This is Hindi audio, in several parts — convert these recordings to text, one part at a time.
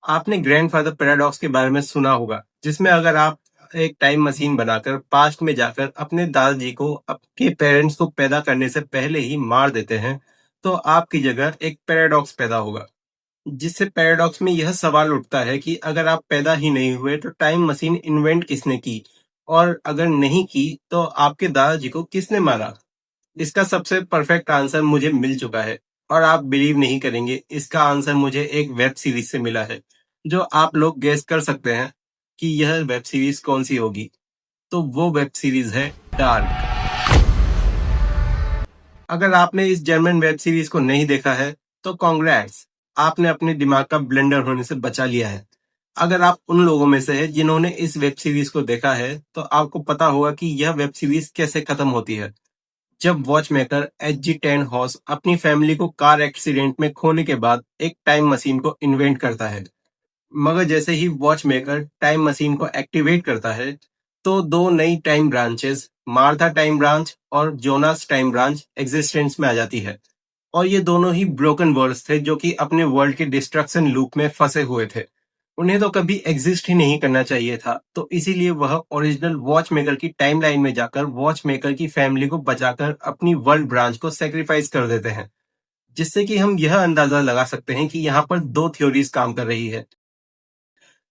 आपने ग्रैंडफादर पैराडॉक्स के बारे में सुना होगा, जिसमें अगर आप एक टाइम मशीन बनाकर पास्ट में जाकर अपने दादाजी को आपके पेरेंट्स को पैदा करने से पहले ही मार देते हैं, तो आपकी जगह एक पैराडॉक्स पैदा होगा। जिससे पैराडॉक्स में यह सवाल उठता है कि अगर आप पैदा ही नहीं हुए तो टाइम मशीन इन्वेंट किसने की? और अगर नहीं की तो आपके दादाजी को किसने मारा? इसका सबसे परफेक्ट आंसर मुझे मिल चुका है और आप बिलीव नहीं करेंगे, इसका आंसर मुझे एक वेब सीरीज से मिला है, जो आप लोग गेस कर सकते हैं कि यह वेब सीरीज कौन सी होगी। तो वो वेब सीरीज है डार्क। अगर आपने इस जर्मन वेब सीरीज को नहीं देखा है तो कॉन्ग्रेट्स, आपने अपने दिमाग का ब्लेंडर होने से बचा लिया है। अगर आप उन लोगों में से हैं जिन्होंने इस वेब सीरीज को देखा है तो आपको पता होगा कि यह वेब सीरीज कैसे खत्म होती है। जब वॉचमेकर एच.जी. हॉस अपनी फैमिली को कार एक्सीडेंट में खोने के बाद एक टाइम मशीन को इन्वेंट करता है, मगर जैसे ही वॉचमेकर टाइम मशीन को एक्टिवेट करता है, तो दो नई time branches, Martha time branch और जोनास टाइम ब्रांच एग्जिस्टेंस में आ जाती है। और ये दोनों ही ब्रोकन वर्ल्ड्स थे जो कि अपने वर्ल्ड के डिस्ट्रक्शन लूप में फंसे हुए थे। उन्हें तो कभी एग्जिस्ट ही नहीं करना चाहिए था, तो इसीलिए वह ओरिजिनल वॉचमेकर की टाइमलाइन में जाकर वॉचमेकर की फैमिली को बचाकर अपनी वर्ल्ड ब्रांच को सेक्रीफाइस कर देते हैं। जिससे कि हम यह अंदाजा लगा सकते हैं कि यहाँ पर दो थ्योरीज काम कर रही है,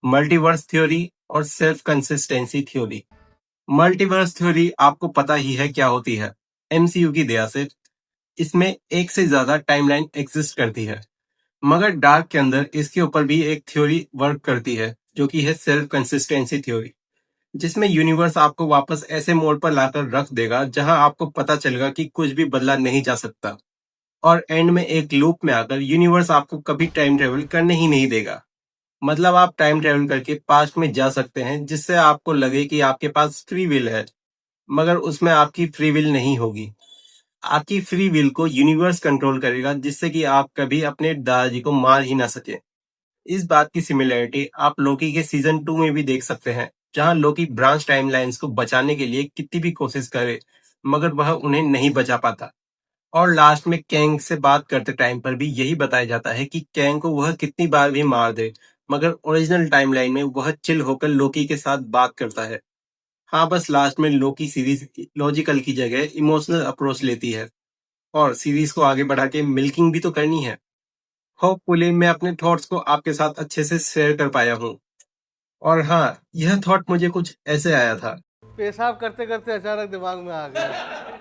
मल्टीवर्स थ्योरी और self consistency theory. Multiverse theory आपको पता ही है क्या होती है। एमसीयू की दया से इसमें एक से ज्यादा टाइमलाइन एग्जिस्ट करती है, मगर डार्क के अंदर इसके ऊपर भी एक थ्योरी वर्क करती है, जो कि है सेल्फ कंसिस्टेंसी थ्योरी, जिसमें यूनिवर्स आपको वापस ऐसे मोड़ पर लाकर रख देगा जहां आपको पता चलेगा कि कुछ भी बदला नहीं जा सकता, और एंड में एक लूप में आकर यूनिवर्स आपको कभी टाइम ट्रेवल करने ही नहीं देगा। मतलब आप टाइम ट्रेवल करके पास्ट में जा सकते हैं, जिससे आपको लगे कि आपके पास फ्री विल है, मगर उसमें आपकी फ्री विल नहीं होगी। आपकी फ्री विल को यूनिवर्स कंट्रोल करेगा, जिससे कि आप कभी अपने दादाजी को मार ही ना सके। इस बात की सिमिलरिटी आप लोकी के सीजन 2 में भी देख सकते हैं, जहां लोकी ब्रांच टाइमलाइंस को बचाने के लिए कितनी भी कोशिश करे, मगर वह उन्हें नहीं बचा पाता। और लास्ट में कैंग से बात करते टाइम पर भी यही बताया जाता है कि कैंग को वह कितनी बार भी मार दे, मगर ओरिजिनल टाइमलाइन में वह चिल होकर लोकी के साथ बात करता है। हाँ, बस लास्ट में लोकी सीरीज लॉजिकल की जगह इमोशनल अप्रोच लेती है और सीरीज को आगे बढ़ा के मिल्किंग भी तो करनी है। होपफुली मैं अपने थॉट्स को आपके साथ अच्छे से शेयर कर पाया हूँ। और हाँ, यह थॉट मुझे कुछ ऐसे आया था। पेशाब करते करते अचानक दिमाग में आ गया।